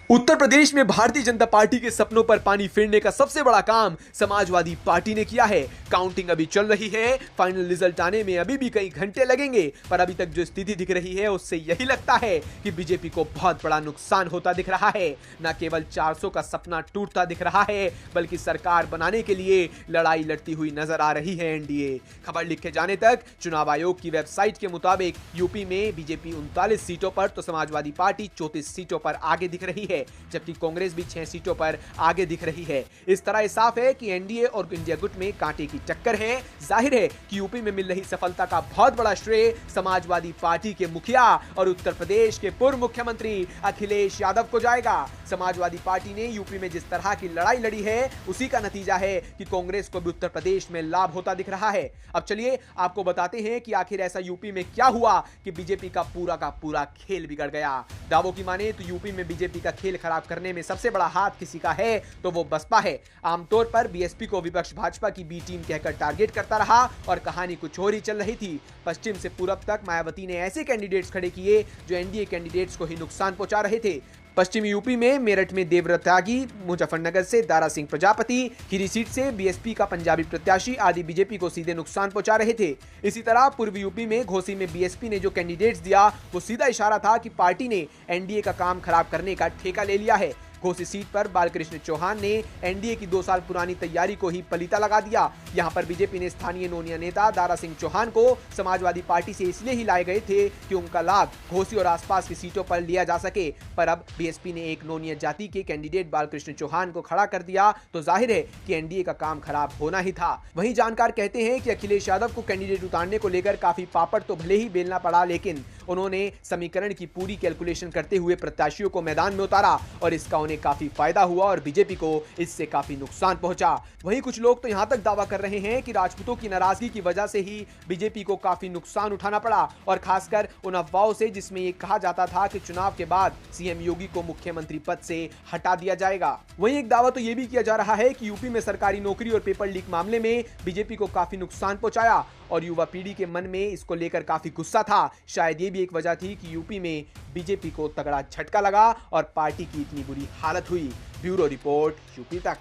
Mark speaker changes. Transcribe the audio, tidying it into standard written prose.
Speaker 1: उत्तर प्रदेश में भारतीय जनता पार्टी के सपनों पर पानी फेरने का सबसे बड़ा काम समाजवादी पार्टी ने किया है। काउंटिंग अभी चल रही है, फाइनल रिजल्ट आने में अभी भी कई घंटे लगेंगे, पर अभी तक जो स्थिति दिख रही है उससे यही लगता है कि बीजेपी को बहुत बड़ा नुकसान होता दिख रहा है। न केवल 400 का सपना टूटता दिख रहा है, बल्कि सरकार बनाने के लिए लड़ाई लड़ती हुई नजर आ रही है एनडीए। खबर लिखे जाने तक चुनाव आयोग की वेबसाइट के मुताबिक यूपी में बीजेपी 39 सीटों पर तो समाजवादी पार्टी 34 सीटों पर आगे दिख रही है, जबकि कांग्रेस भी 6 सीटों पर आगे दिख रही है। इस तरह यह साफ है कि एनडीए और इंडिया गुट में कांटे की टक्कर है। जाहिर है कि यूपी में मिल रही सफलता का बहुत बड़ा श्रेय समाजवादी पार्टी के मुखिया और उत्तर प्रदेश के पूर्व मुख्यमंत्री अखिलेश यादव को जाएगा। समाजवादी पार्टी ने यूपी में जिस तरह की लड़ाई लड़ी है, उसी का नतीजा है कि कांग्रेस को भी उत्तर प्रदेश में लाभ होता दिख रहा है। अब चलिए आपको बताते हैं कि आखिर ऐसा यूपी में क्या हुआ कि बीजेपी का पूरा खेल बिगड़ गया। दावों की माने तो यूपी में बीजेपी का खेल खराब करने में सबसे बड़ा हाथ किसी का है तो वो बसपा है। आमतौर पर बीएसपी को विपक्ष भाजपा की बी टीम कहकर टारगेट करता रहा और कहानी कुछ और ही चल रही थी। पश्चिम से पूरब तक मायावती ने ऐसे कैंडिडेट्स खड़े किए जो एनडीए कैंडिडेट्स को ही नुकसान पहुंचा रहे थे। पश्चिमी यूपी में मेरठ में देवव्रत त्यागी, मुजफ्फरनगर से दारा सिंह प्रजापति, खीरी सीट से बीएसपी का पंजाबी प्रत्याशी आदि बीजेपी को सीधे नुकसान पहुंचा रहे थे। इसी तरह पूर्वी यूपी में घोसी में बीएसपी ने जो कैंडिडेट्स दिया वो सीधा इशारा था कि पार्टी ने एनडीए का काम खराब करने का ठेका ले लिया है। घोसी सीट पर बालकृष्ण चौहान ने एनडीए की 2 साल पुरानी तैयारी को ही पलीता लगा दिया। यहां पर बीजेपी ने स्थानीय नोनिया नेता दारा सिंह चौहान को समाजवादी पार्टी से इसलिए ही लाए गए थे कि उनका लाभ घोसी और आसपास की सीटों पर लिया जा सके, पर अब बीएसपी ने एक नोनिया जाति के कैंडिडेट बालकृष्ण चौहान को खड़ा कर दिया तो जाहिर है कि एनडीए का काम खराब होना ही था। वहीं जानकार कहते हैं कि अखिलेश यादव को कैंडिडेट उतारने को लेकर काफी पापड़ तो भले ही बेलना पड़ा, लेकिन उन्होंने समीकरण की पूरी कैलकुलेशन करते हुए प्रत्याशियों को मैदान में उतारा और इसका उन्हें काफी फायदा हुआ और बीजेपी को इससे काफी नुकसान पहुंचा। वहीं कुछ लोग तो यहां तक दावा कर रहे हैं कि राजपूतों की नाराजगी की वजह से ही बीजेपी को काफी नुकसान उठाना पड़ा, और खासकर उन अफवाहों से जिसमें यह कहा जाता था कि चुनाव के बाद सीएम योगी को मुख्यमंत्री पद से हटा दिया जाएगा। वहीं एक दावा तो यह भी किया जा रहा है कि यूपी में सरकारी नौकरी और पेपर लीक मामले में बीजेपी को काफी नुकसान पहुंचाया और युवा पीढ़ी के मन में इसको लेकर काफी गुस्सा था। शायद ये भी एक वजह थी कि यूपी में बीजेपी को तगड़ा झटका लगा और पार्टी की इतनी बुरी हालत हुई। ब्यूरो रिपोर्ट, यूपी तक।